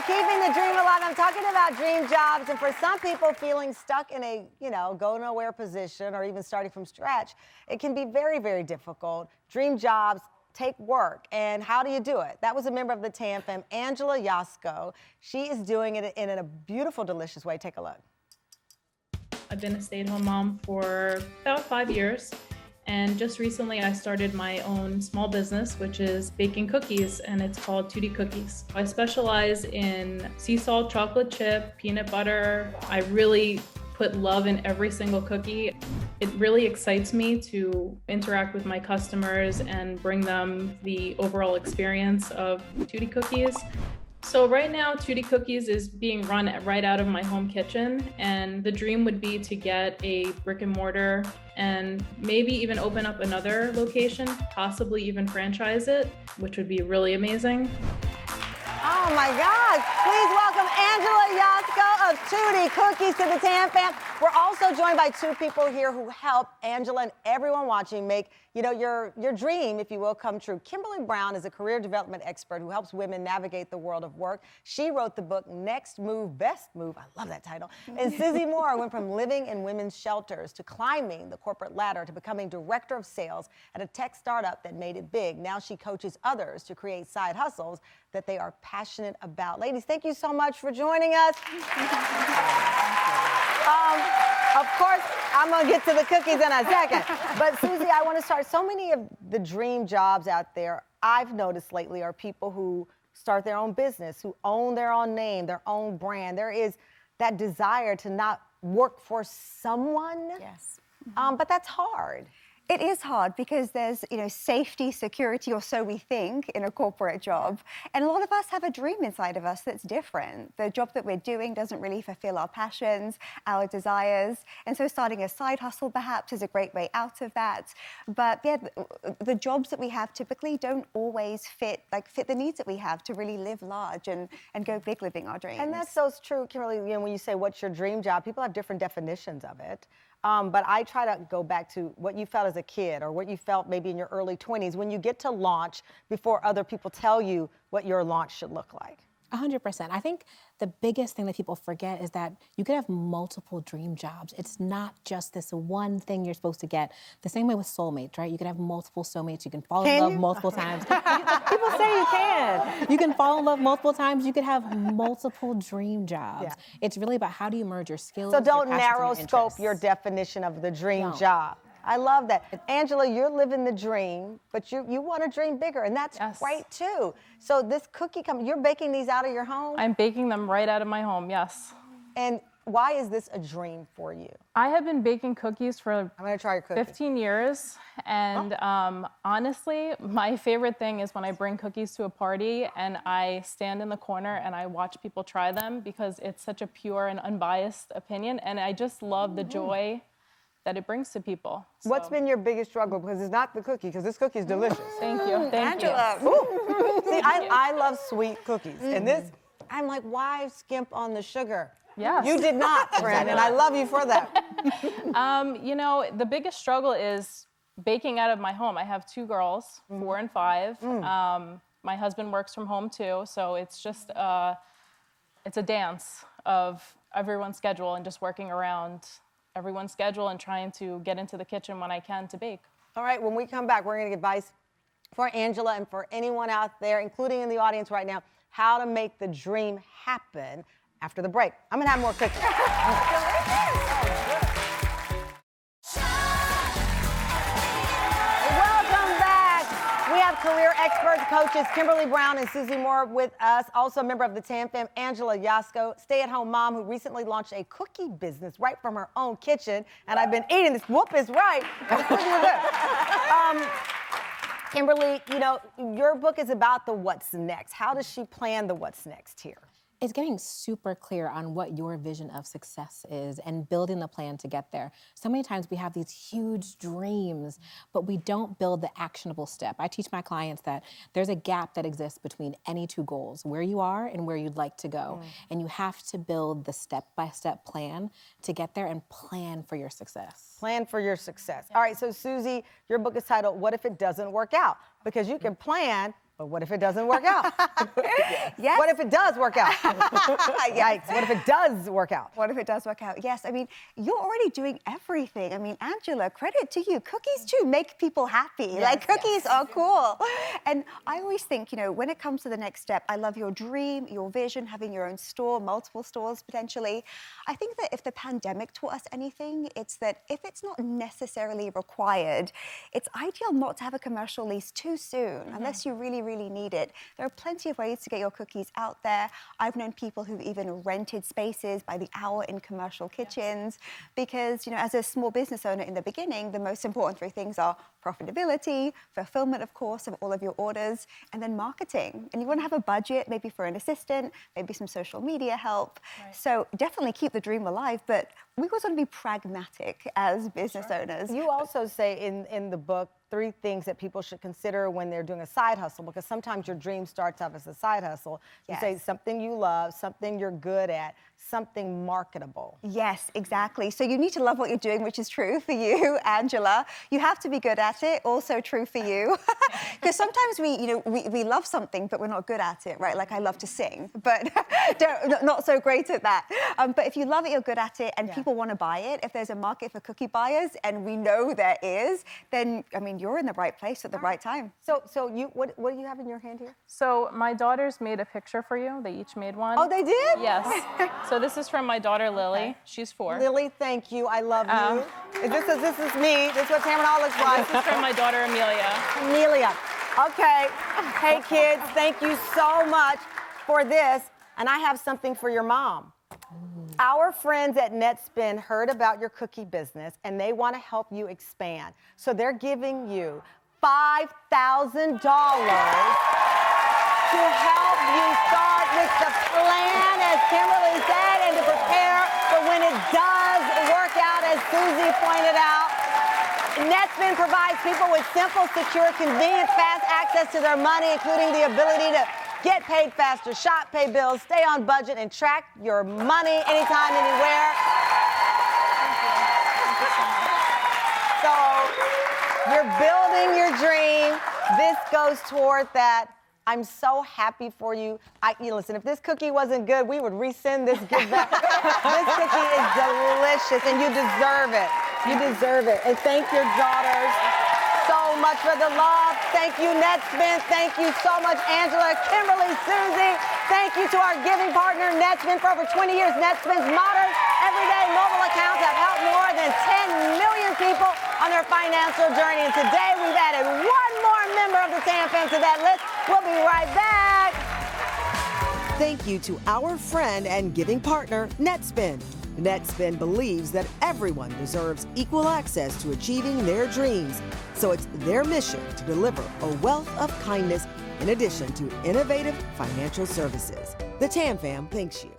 keeping the dream alive. I'm talking about dream jobs, and for some people feeling stuck in a, go nowhere position or even starting from scratch, it can be very, very difficult. Dream jobs take work, and how do you do it? That was a member of the TAM fam, Angela Yosco. She is doing it in a beautiful, delicious way. Take a look. I've been a stay-at-home mom for about 5 years. And just recently I started my own small business, which is baking cookies, and it's called Tootie Cookies. I specialize in sea salt, chocolate chip, peanut butter. I really put love in every single cookie. It really excites me to interact with my customers and bring them the overall experience of Tootie Cookies. So right now, Tootie Cookies is being run right out of my home kitchen, and the dream would be to get a brick and mortar and maybe even open up another location, possibly even franchise it, which would be really amazing. Oh my God, please welcome Angela Yosco of Tootie Cookies to the TAM fam. We're also joined by two people here who help Angela and everyone watching make, your dream, if you will, come true. Kimberly Brown is a career development expert who helps women navigate the world of work. She wrote the book, Next Move, Best Move. I love that title. And Susie Moore went from living in women's shelters to climbing the corporate ladder to becoming director of sales at a tech startup that made it big. Now she coaches others to create side hustles that they are passionate about. Ladies, thank you so much for joining us. Of course, I'm gonna get to the cookies in a second. But Susie, I wanna start. So many of the dream jobs out there, I've noticed lately, are people who start their own business, who own their own name, their own brand. There is that desire to not work for someone. Yes. But that's hard. It is hard because there's, safety, security, or so we think, in a corporate job. And a lot of us have a dream inside of us that's different. The job that we're doing doesn't really fulfill our passions, our desires. And so starting a side hustle perhaps is a great way out of that. But yeah, the jobs that we have typically don't always fit the needs that we have to really live large and go big living our dreams. And that's so true, Kimberly. When you say what's your dream job, people have different definitions of it. But I try to go back to what you felt as a kid or what you felt maybe in your early 20s when you get to launch before other people tell you what your launch should look like. 100%. I think the biggest thing that people forget is that you could have multiple dream jobs. It's not just this one thing you're supposed to get. The same way with soulmates, right? You could have multiple soulmates. You can fall in love multiple times. People say you can. You can fall in love multiple times. You could have multiple dream jobs. Yeah. It's really about how do you merge your skills. So don't narrow scope your definition of the dream job. I love that. Angela, you're living the dream, but you want to dream bigger, and that's great too. So this cookie you're baking these out of your home? I'm baking them right out of my home, yes. And why is this a dream for you? I have been baking cookies for I'm gonna try your cookie. 15 years, and honestly, my favorite thing is when I bring cookies to a party and I stand in the corner and I watch people try them because it's such a pure and unbiased opinion, and I just love the joy that it brings to people. So. What's been your biggest struggle? Because it's not the cookie, because this cookie is delicious. Thank you, thank Angela. you. See, I love sweet cookies. And this, I'm like, why skimp on the sugar? Yes. You did not, friend, and I love you for that. The biggest struggle is baking out of my home. I have 2 girls, 4 and 5. My husband works from home too, so it's just, it's a dance of everyone's schedule and just working around everyone's schedule and trying to get into the kitchen when I can to bake. All right, when we come back, we're gonna get advice for Angela and for anyone out there, including in the audience right now, how to make the dream happen after the break. I'm gonna have more cookies. Welcome back. We have career experts, coaches Kimberly Brown and Susie Moore with us. Also a member of the TAM fam, Angela Yosco, stay-at-home mom who recently launched a cookie business right from her own kitchen. And I've been eating this. Whoop is right. Kimberly, your book is about the what's next. How does she plan the what's next here? It's getting super clear on what your vision of success is and building the plan to get there. So many times we have these huge dreams, but we don't build the actionable step. I teach my clients that there's a gap that exists between any 2 goals, where you are and where you'd like to go. And you have to build the step-by-step plan to get there and plan for your success. Plan for your success. All right, so Susie, your book is titled, What If It Doesn't Work Out? Because you can plan, But what if it doesn't work out? Yes. What if it does work out? Yikes. What if it does work out? What if it does work out? Yes, I mean, you're already doing everything. I mean, Angela, credit to you. Cookies too make people happy. Like, cookies are cool. And I always think, you know, when it comes to the next step, I love your dream, your vision, having your own store, multiple stores potentially. I think that if the pandemic taught us anything, it's that if it's not necessarily required, it's ideal not to have a commercial lease too soon, unless you really need it. There are plenty of ways to get your cookies out there. I've known people who've even rented spaces by the hour in commercial kitchens because, you know, as a small business owner in the beginning, the most important three things are profitability, fulfillment, of course, of all of your orders, and then marketing. And you want to have a budget, maybe for an assistant, maybe some social media help. So definitely keep the dream alive, but we also want to be pragmatic as business owners. You also say in the book 3 things that people should consider when they're doing a side hustle, because sometimes your dream starts off as a side hustle. You say something you love, something you're good at, something marketable. Yes, exactly. So you need to love what you're doing, which is true for you, Angela. You have to be good at it, also true for you. Because sometimes we love something, but we're not good at it, right? Like I love to sing, but not so great at that. But if you love it, you're good at it, and people want to buy it, if there's a market for cookie buyers, and we know there is, then, I mean, you're in the right place at the right time. So what do you have in your hand here? So my daughters made a picture for you. They each made one. Oh, they did? Yes. So this is from my daughter, Lily. She's 4. Lily, thank you. I love you. This is me. This is what Tamron Hall looks like. This is from my daughter, Amelia. Amelia. Okay. Hey, kids, thank you so much for this. And I have something for your mom. Our friends at Netspend heard about your cookie business, and they want to help you expand. So they're giving you $5,000 to help you start with the plan, as Kimberly said, and to prepare for when it does work out, as Susie pointed out. Netspend provides people with simple, secure, convenient, fast access to their money, including the ability to get paid faster, shop, pay bills, stay on budget, and track your money anytime, anywhere. So you're building your dream. This goes toward that. I'm so happy for you. Listen, if this cookie wasn't good, we would resend this gift back. This cookie is delicious, and you deserve it. You deserve it. And thank your daughters so much for the love. Thank you, Netspend. Thank you so much, Angela, Kimberly, Susie. Thank you to our giving partner, Netspend. For over 20 years, Netspend's modern, everyday mobile accounts have helped more than 10 million people on their financial journey. And today, we've added one more member of the TAM fam to that list. We'll be right back. Thank you to our friend and giving partner, Netspend. Netspend believes that everyone deserves equal access to achieving their dreams. So it's their mission to deliver a wealth of kindness in addition to innovative financial services. The TAM fam thanks you.